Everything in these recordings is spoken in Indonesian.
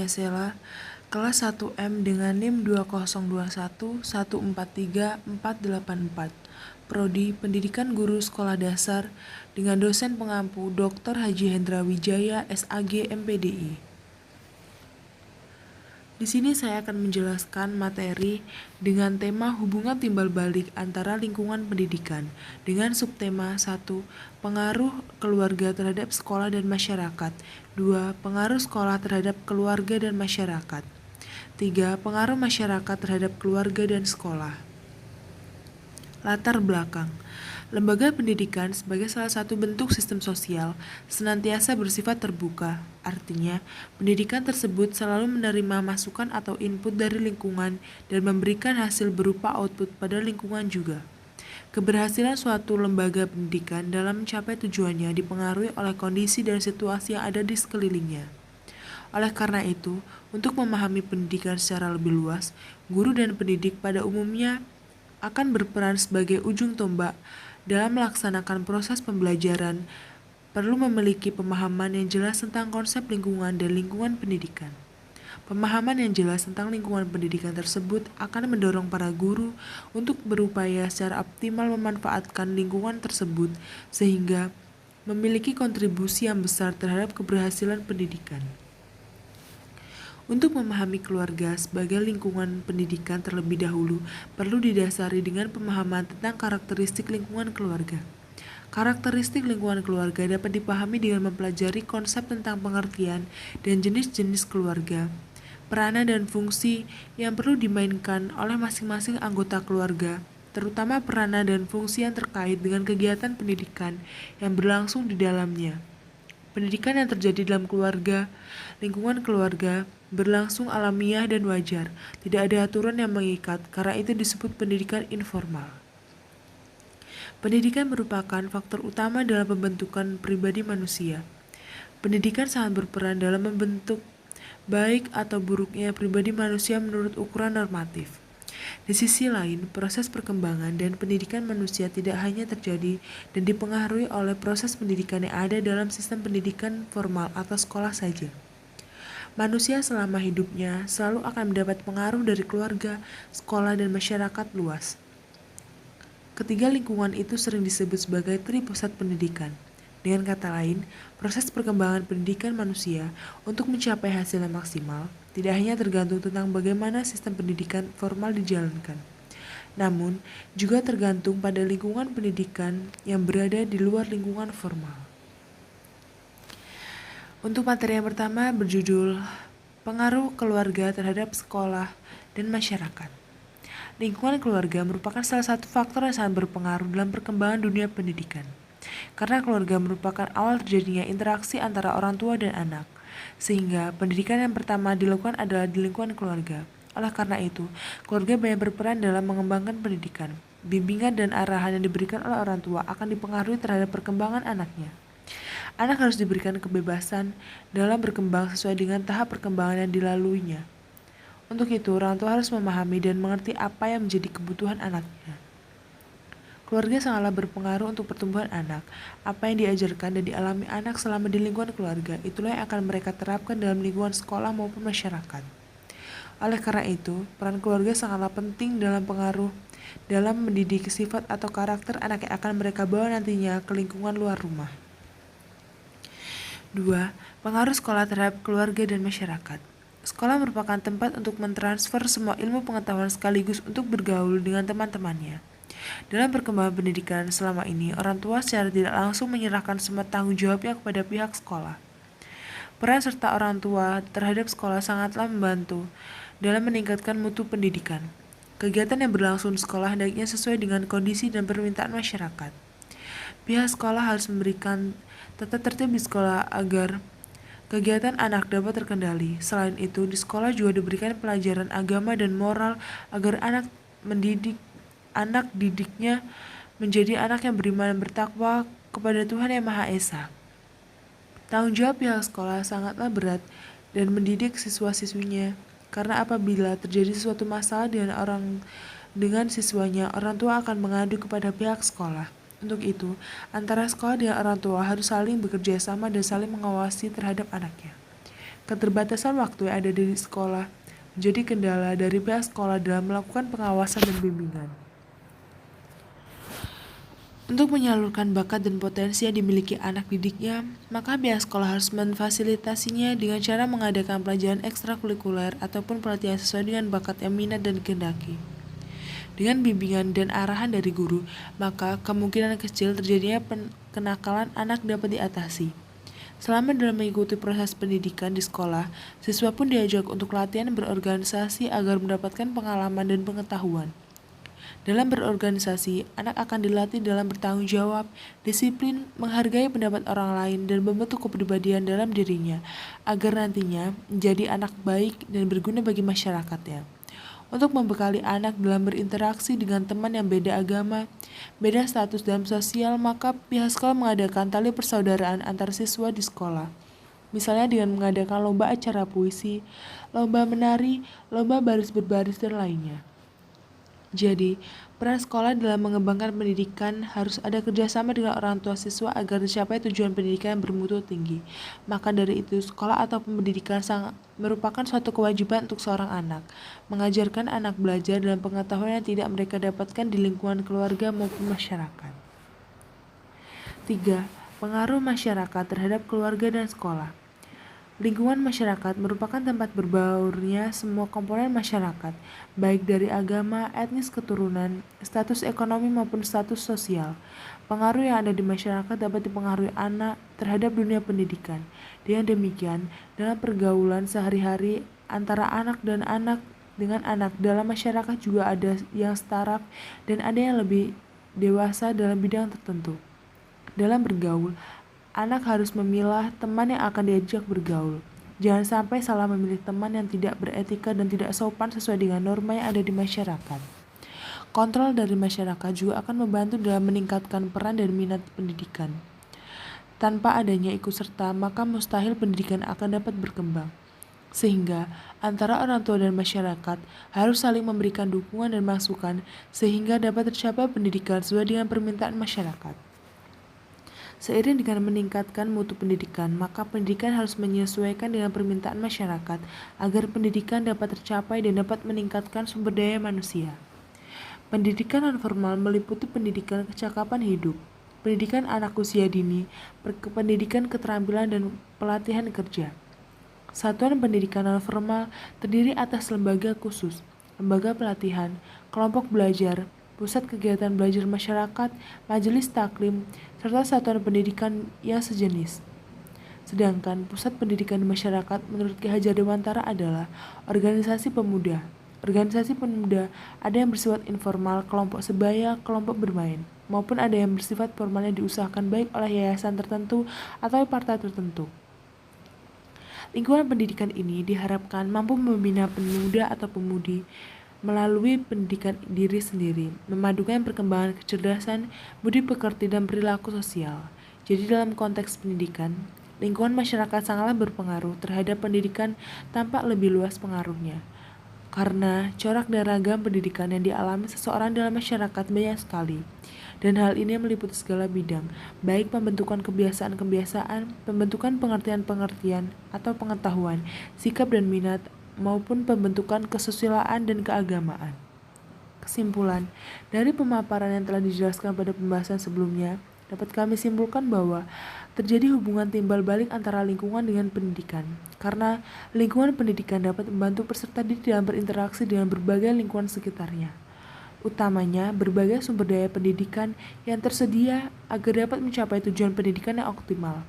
namanya Sela, kelas 1M dengan NIM 2021143484, Prodi Pendidikan Guru Sekolah Dasar dengan dosen pengampu Dr. Haji Hendra Wijaya, SAG, MPDI. Di sini saya akan menjelaskan materi dengan tema hubungan timbal balik antara lingkungan pendidikan dengan subtema 1. Pengaruh keluarga terhadap sekolah dan masyarakat. 2. Pengaruh sekolah terhadap keluarga dan masyarakat. 3. Pengaruh masyarakat terhadap keluarga dan sekolah. Latar belakang. Lembaga pendidikan sebagai salah satu bentuk sistem sosial senantiasa bersifat terbuka. Artinya, pendidikan tersebut selalu menerima masukan atau input dari lingkungan dan memberikan hasil berupa output pada lingkungan juga. Keberhasilan suatu lembaga pendidikan dalam mencapai tujuannya dipengaruhi oleh kondisi dan situasi yang ada di sekelilingnya. Oleh karena itu, untuk memahami pendidikan secara lebih luas, guru dan pendidik pada umumnya akan berperan sebagai ujung tombak dalam melaksanakan proses pembelajaran, perlu memiliki pemahaman yang jelas tentang konsep lingkungan dan lingkungan pendidikan. Pemahaman yang jelas tentang lingkungan pendidikan tersebut akan mendorong para guru untuk berupaya secara optimal memanfaatkan lingkungan tersebut sehingga memiliki kontribusi yang besar terhadap keberhasilan pendidikan. Untuk memahami keluarga sebagai lingkungan pendidikan terlebih dahulu, perlu didasari dengan pemahaman tentang karakteristik lingkungan keluarga. Karakteristik lingkungan keluarga dapat dipahami dengan mempelajari konsep tentang pengertian dan jenis-jenis keluarga, peranan dan fungsi yang perlu dimainkan oleh masing-masing anggota keluarga, terutama peranan dan fungsi yang terkait dengan kegiatan pendidikan yang berlangsung di dalamnya. Pendidikan yang terjadi dalam keluarga, lingkungan keluarga, berlangsung alamiah dan wajar. Tidak ada aturan yang mengikat, karena itu disebut pendidikan informal. Pendidikan merupakan faktor utama dalam pembentukan pribadi manusia. Pendidikan sangat berperan dalam membentuk baik atau buruknya pribadi manusia menurut ukuran normatif. Di sisi lain, proses perkembangan dan pendidikan manusia tidak hanya terjadi dan dipengaruhi oleh proses pendidikan yang ada dalam sistem pendidikan formal atau sekolah saja. Manusia selama hidupnya selalu akan mendapat pengaruh dari keluarga, sekolah, dan masyarakat luas. Ketiga lingkungan itu sering disebut sebagai tripusat pendidikan. Dengan kata lain, proses perkembangan pendidikan manusia untuk mencapai hasil yang maksimal tidak hanya tergantung tentang bagaimana sistem pendidikan formal dijalankan, namun juga tergantung pada lingkungan pendidikan yang berada di luar lingkungan formal. Untuk materi yang pertama berjudul Pengaruh Keluarga Terhadap Sekolah dan Masyarakat. Lingkungan keluarga merupakan salah satu faktor yang sangat berpengaruh dalam perkembangan dunia pendidikan. Karena keluarga merupakan awal terjadinya interaksi antara orang tua dan anak, sehingga pendidikan yang pertama dilakukan adalah di lingkungan keluarga. Oleh karena itu, keluarga banyak berperan dalam mengembangkan pendidikan. Bimbingan dan arahan yang diberikan oleh orang tua akan dipengaruhi terhadap perkembangan anaknya. Anak harus diberikan kebebasan dalam berkembang sesuai dengan tahap perkembangan yang dilaluinya. Untuk itu, orang tua harus memahami dan mengerti apa yang menjadi kebutuhan anaknya. Keluarga sangatlah berpengaruh untuk pertumbuhan anak. Apa yang diajarkan dan dialami anak selama di lingkungan keluarga, itulah yang akan mereka terapkan dalam lingkungan sekolah maupun masyarakat. Oleh karena itu, peran keluarga sangatlah penting dalam mendidik sifat atau karakter anak yang akan mereka bawa nantinya ke lingkungan luar rumah. 2. Pengaruh sekolah terhadap keluarga dan masyarakat. Sekolah merupakan tempat untuk mentransfer semua ilmu pengetahuan sekaligus untuk bergaul dengan teman-temannya. Dalam perkembangan pendidikan selama ini, orang tua secara tidak langsung menyerahkan semua tanggung jawabnya kepada pihak sekolah. Peran serta orang tua terhadap sekolah sangatlah membantu dalam meningkatkan mutu pendidikan. Kegiatan yang berlangsung di sekolah hendaknya sesuai dengan kondisi dan permintaan masyarakat. Pihak sekolah harus memberikan tata tertib di sekolah agar kegiatan anak dapat terkendali. Selain itu, di sekolah juga diberikan pelajaran agama dan moral agar anak didiknya menjadi anak yang beriman dan bertakwa kepada Tuhan Yang Maha Esa. Tanggung jawab pihak sekolah sangatlah berat dan mendidik siswa-siswinya, karena apabila terjadi suatu masalah dengan siswanya, orang tua akan mengadu kepada pihak sekolah. Untuk itu, antara sekolah dan orang tua harus saling bekerja sama dan saling mengawasi terhadap anaknya. Keterbatasan waktu yang ada di sekolah menjadi kendala dari pihak sekolah dalam melakukan pengawasan dan bimbingan. Untuk menyalurkan bakat dan potensi yang dimiliki anak didiknya, maka pihak sekolah harus memfasilitasinya dengan cara mengadakan pelajaran ekstrakurikuler ataupun pelatihan sesuai dengan bakat yang minat dan dikehendaki. Dengan bimbingan dan arahan dari guru, maka kemungkinan kecil terjadinya kenakalan anak dapat diatasi. Selama dalam mengikuti proses pendidikan di sekolah, siswa pun diajak untuk latihan berorganisasi agar mendapatkan pengalaman dan pengetahuan. Dalam berorganisasi, anak akan dilatih dalam bertanggung jawab, disiplin, menghargai pendapat orang lain, dan membentuk kepribadian dalam dirinya, agar nantinya menjadi anak baik dan berguna bagi masyarakatnya. Untuk membekali anak dalam berinteraksi dengan teman yang beda agama, beda status dalam sosial, maka pihak sekolah mengadakan tali persaudaraan antar siswa di sekolah. Misalnya dengan mengadakan lomba acara puisi, lomba menari, lomba baris berbaris, dan lainnya. Jadi, peran sekolah dalam mengembangkan pendidikan harus ada kerjasama dengan orang tua siswa agar tercapai tujuan pendidikan yang bermutu tinggi. Maka dari itu, sekolah atau pendidikan merupakan suatu kewajiban untuk seorang anak. Mengajarkan anak belajar dalam pengetahuan yang tidak mereka dapatkan di lingkungan keluarga maupun masyarakat. 3. Pengaruh masyarakat terhadap keluarga dan sekolah. Lingkungan masyarakat merupakan tempat berbaurnya semua komponen masyarakat, baik dari agama, etnis, keturunan, status ekonomi maupun status sosial. Pengaruh yang ada di masyarakat dapat dipengaruhi anak terhadap dunia pendidikan. Dengan demikian, dalam pergaulan sehari-hari antara anak dan anak dengan anak dalam masyarakat juga ada yang setara dan ada yang lebih dewasa dalam bidang tertentu. Dalam bergaul, anak harus memilah teman yang akan diajak bergaul. Jangan sampai salah memilih teman yang tidak beretika dan tidak sopan sesuai dengan norma yang ada di masyarakat. Kontrol dari masyarakat juga akan membantu dalam meningkatkan peran dan minat pendidikan. Tanpa adanya ikut serta, maka mustahil pendidikan akan dapat berkembang. Sehingga antara orang tua dan masyarakat harus saling memberikan dukungan dan masukan sehingga dapat tercapai pendidikan sesuai dengan permintaan masyarakat. Seiring dengan meningkatkan mutu pendidikan, maka pendidikan harus menyesuaikan dengan permintaan masyarakat agar pendidikan dapat tercapai dan dapat meningkatkan sumber daya manusia. Pendidikan non-formal meliputi pendidikan kecakapan hidup, pendidikan anak usia dini, pendidikan keterampilan dan pelatihan kerja. Satuan pendidikan non-formal terdiri atas lembaga khusus, lembaga pelatihan, kelompok belajar, pusat kegiatan belajar masyarakat, majelis taklim, serta satuan pendidikan yang sejenis. Sedangkan pusat pendidikan di masyarakat menurut Ki Hajar Dewantara adalah organisasi pemuda. Organisasi pemuda ada yang bersifat informal, kelompok sebaya, kelompok bermain, maupun ada yang bersifat formal yang diusahakan baik oleh yayasan tertentu atau partai tertentu. Lingkungan pendidikan ini diharapkan mampu membina pemuda atau pemudi melalui pendidikan diri sendiri, memadukan perkembangan kecerdasan, budi pekerti, dan perilaku sosial. Jadi dalam konteks pendidikan, lingkungan masyarakat sangatlah berpengaruh terhadap pendidikan tampak lebih luas pengaruhnya. Karena corak dan ragam pendidikan yang dialami seseorang dalam masyarakat banyak sekali. Dan hal ini meliputi segala bidang, baik pembentukan kebiasaan-kebiasaan, pembentukan pengertian-pengertian atau pengetahuan, sikap dan minat, maupun pembentukan kesusilaan dan keagamaan. Kesimpulan, dari pemaparan yang telah dijelaskan pada pembahasan sebelumnya, dapat kami simpulkan bahwa terjadi hubungan timbal balik antara lingkungan dengan pendidikan, karena lingkungan pendidikan dapat membantu peserta didik dalam berinteraksi dengan berbagai lingkungan sekitarnya, utamanya berbagai sumber daya pendidikan yang tersedia agar dapat mencapai tujuan pendidikan yang optimal.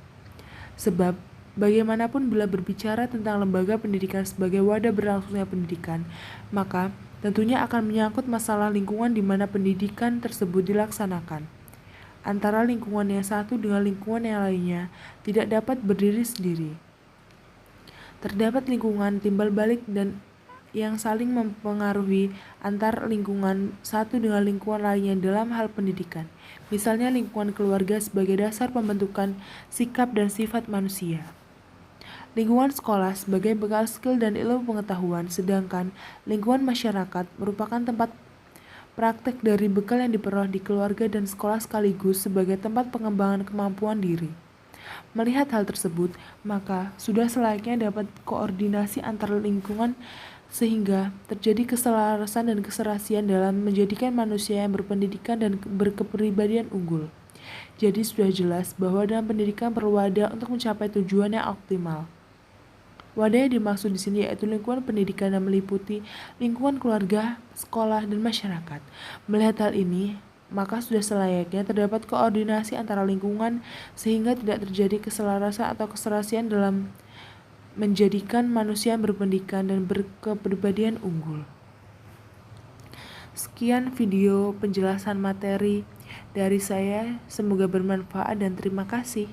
Sebab, bagaimanapun bila berbicara tentang lembaga pendidikan sebagai wadah berlangsungnya pendidikan, maka tentunya akan menyangkut masalah lingkungan di mana pendidikan tersebut dilaksanakan. Antara lingkungan yang satu dengan lingkungan yang lainnya tidak dapat berdiri sendiri. Terdapat lingkungan timbal balik dan yang saling mempengaruhi antar lingkungan satu dengan lingkungan lainnya dalam hal pendidikan. Misalnya lingkungan keluarga sebagai dasar pembentukan sikap dan sifat manusia. Lingkungan sekolah sebagai bekal skill dan ilmu pengetahuan, sedangkan lingkungan masyarakat merupakan tempat praktek dari bekal yang diperoleh di keluarga dan sekolah sekaligus sebagai tempat pengembangan kemampuan diri. Melihat hal tersebut, maka sudah selayaknya dapat koordinasi antar lingkungan sehingga terjadi keselarasan dan keserasian dalam menjadikan manusia yang berpendidikan dan berkepribadian unggul. Jadi sudah jelas bahwa dalam pendidikan perlu wadah untuk mencapai tujuan yang optimal. Wadah yang dimaksud di sini yaitu lingkungan pendidikan yang meliputi lingkungan keluarga, sekolah, dan masyarakat. Melihat hal ini, maka sudah selayaknya terdapat koordinasi antara lingkungan sehingga tidak terjadi keselarasan atau keserasian dalam menjadikan manusia yang berpendidikan dan berkepribadian unggul. Sekian video penjelasan materi dari saya, semoga bermanfaat dan terima kasih.